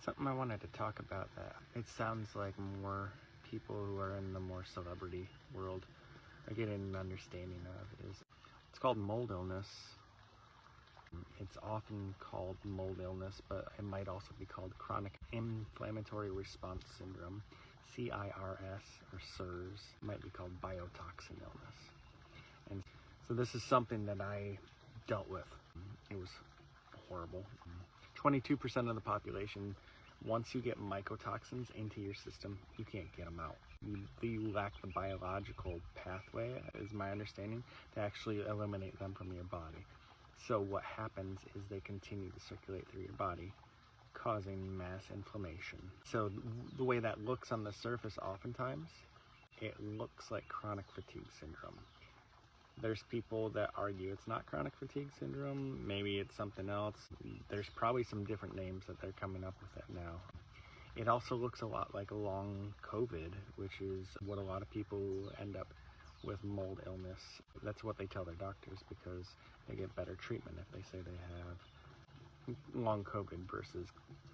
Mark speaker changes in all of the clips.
Speaker 1: Something I wanted to talk about that it sounds like more people who are in the more celebrity world are getting an understanding of is it's called mold illness. It's often called mold illness, but it might also be called chronic inflammatory response syndrome, CIRS or CIRS. It might be called biotoxin illness. And so this is something that I dealt with. It was horrible. 22% of the population, once you get mycotoxins into your system, you can't get them out. You lack the biological pathway, is my understanding, to actually eliminate them from your body. So what happens is they continue to circulate through your body, causing mass inflammation. So the way that looks on the surface, oftentimes, it looks like chronic fatigue syndrome. There's people that argue it's not chronic fatigue syndrome, maybe it's something else. There's probably some different names that they're coming up with it now. It also looks a lot like long COVID, which is what a lot of people end up with mold illness. That's what they tell their doctors because they get better treatment if they say they have long COVID versus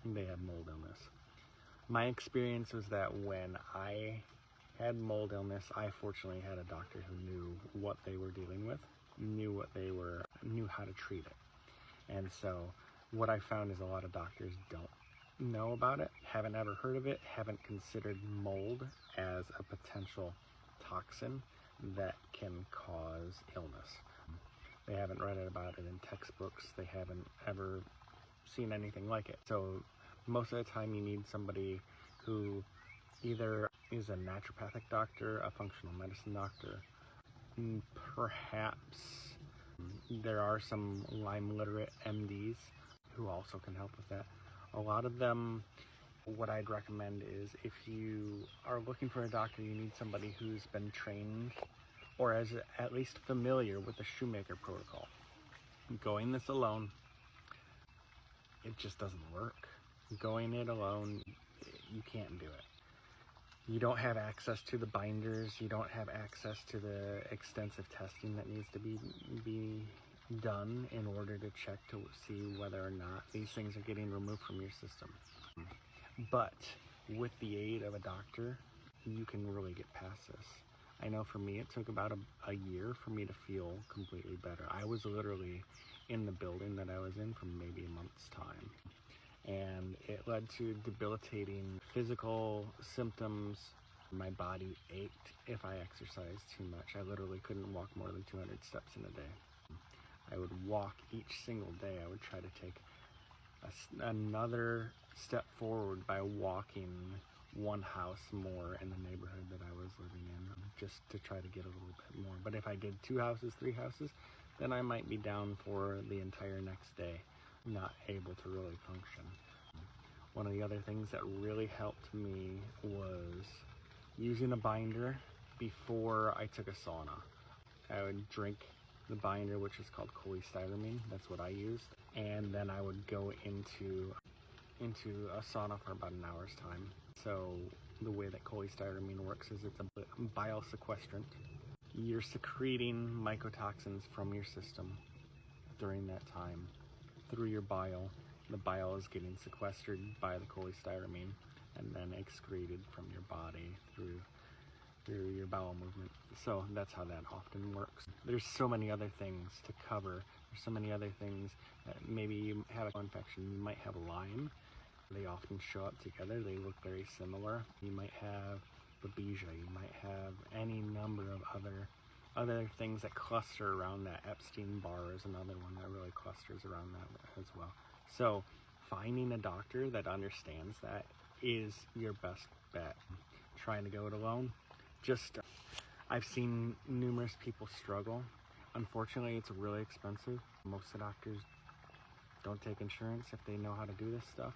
Speaker 1: they have mold illness. My experience was that when I had mold illness, I fortunately had a doctor who knew what they were dealing with, knew how to treat it. And so what I found is a lot of doctors don't know about it, haven't ever heard of it, haven't considered mold as a potential toxin that can cause illness. They haven't read about it in textbooks. They haven't ever seen anything like it. So most of the time you need somebody who either is a naturopathic doctor, a functional medicine doctor, perhaps there are some Lyme literate MDs who also can help with that. A lot of them, what I'd recommend is if you are looking for a doctor, you need somebody who's been trained or is at least familiar with the shoemaker protocol. Going this alone, it just doesn't work. Going it alone, you can't do it. You don't have access to the binders, you don't have access to the extensive testing that needs to be done in order to check to see whether or not these things are getting removed from your system. But with the aid of a doctor, you can really get past this. I know for me, it took about a year for me to feel completely better. I was literally in the building that I was in for maybe a month's time. And it led to debilitating physical symptoms. My body ached if I exercised too much. I literally couldn't walk more than 200 steps in a day. I would walk each single day. I would try to take another step forward by walking one house more in the neighborhood that I was living in, just to try to get a little bit more. But if I did 2 houses, 3 houses, then I might be down for the entire next day, not able to really function. One of the other things that really helped me was using a binder before I took a sauna. I would drink the binder, which is called cholestyramine. That's what I used. And then I would go into a sauna for about an hour's time. So the way that cholestyramine works is it's a bile sequestrant. You're secreting mycotoxins from your system during that time through your bile. The bile is getting sequestered by the cholestyramine and then excreted from your body through your bowel movement. So that's how that often works. There's so many other things to cover. There's so many other things. Maybe you have an infection. You might have Lyme. They often show up together. They look very similar. You might have babesia. You might have any number of other things that cluster around that. Epstein-Barr is another one that really clusters around that as well. So finding a doctor that understands that is your best bet. Trying to go it alone, I've seen numerous people struggle. Unfortunately, it's really expensive. Most of the doctors don't take insurance if they know how to do this stuff.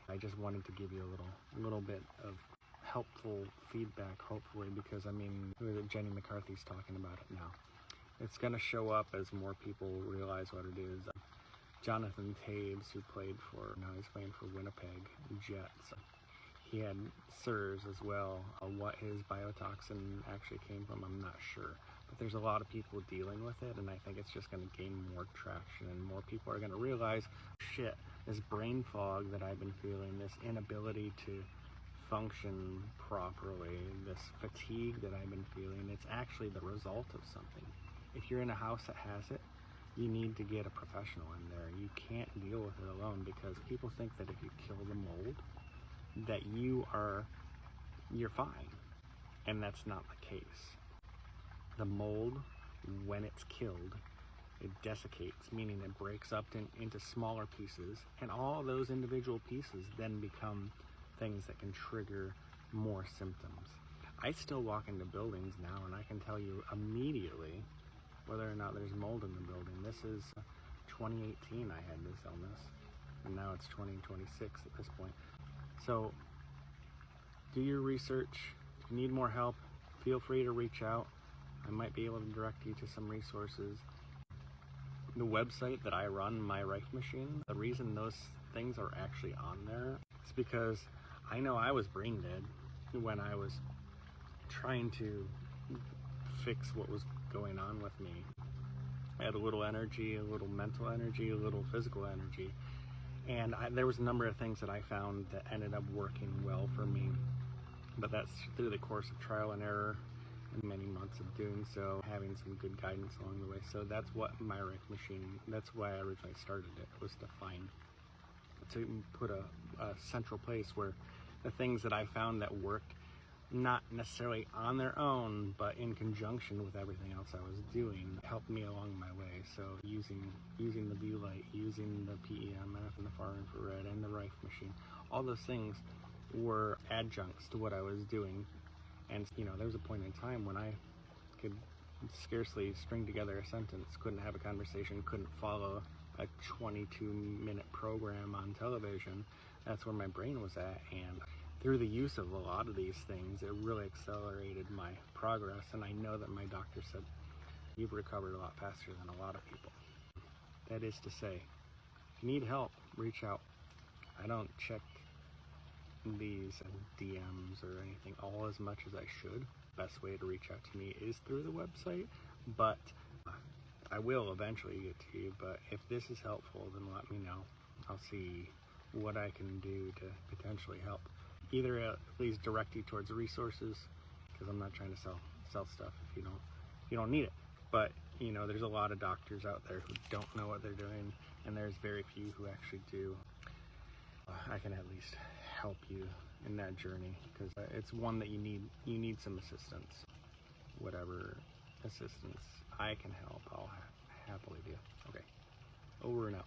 Speaker 1: I just wanted to give you a little bit of helpful feedback, hopefully, because I mean, Jenny McCarthy's talking about it now. It's going to show up as more people realize what it is. Jonathan Taves, who now he's playing for Winnipeg Jets. He had CIRS as well. What his biotoxin actually came from, I'm not sure. But there's a lot of people dealing with it, and I think it's just going to gain more traction, and more people are going to realize, shit, this brain fog that I've been feeling, this inability to function properly, this fatigue that I've been feeling, it's actually the result of something. If you're in a house that has it, you need to get a professional in there. You can't deal with it alone, because people think that if you kill the mold, that you're fine. And that's not the case. The mold, when it's killed, it desiccates, meaning it breaks up into smaller pieces, and all those individual pieces then become things that can trigger more symptoms. I still walk into buildings now, and I can tell you immediately whether or not there's mold in the building. This is 2018 I had this illness, and now it's 2026 at this point. So do your research. If you need more help, feel free to reach out. I might be able to direct you to some resources. The website that I run, my Rife machine, the reason those things are actually on there is because I know I was brain dead when I was trying to fix what was going on with me. I had a little energy, a little mental energy, a little physical energy, and there was a number of things that I found that ended up working well for me, but that's through the course of trial and error and many months of doing so, having some good guidance along the way. So that's what my Rife machine, that's why I originally started it, was to put a central place where the things that I found that worked, not necessarily on their own, but in conjunction with everything else I was doing, helped me along my way. So using the blue light, using the PEMF and the far infrared and the Rife machine, all those things were adjuncts to what I was doing. And there was a point in time when I could scarcely string together a sentence, couldn't have a conversation, couldn't follow a 22-minute program on television. That's where my brain was at, and through the use of a lot of these things, it really accelerated my progress. And I know that my doctor said, you've recovered a lot faster than a lot of people. That is to say, if you need help, reach out. I don't check these DMs or anything all as much as I should. Best way to reach out to me is through the website, but I will eventually get to you. But if this is helpful, then let me know. I'll see what I can do to potentially help. Either at least direct you towards resources, because I'm not trying to sell stuff if you don't need it. But there's a lot of doctors out there who don't know what they're doing, and there's very few who actually do. I can at least help you in that journey, because it's one that you need some assistance. Whatever assistance I can help, I'll happily do. Okay, over and out.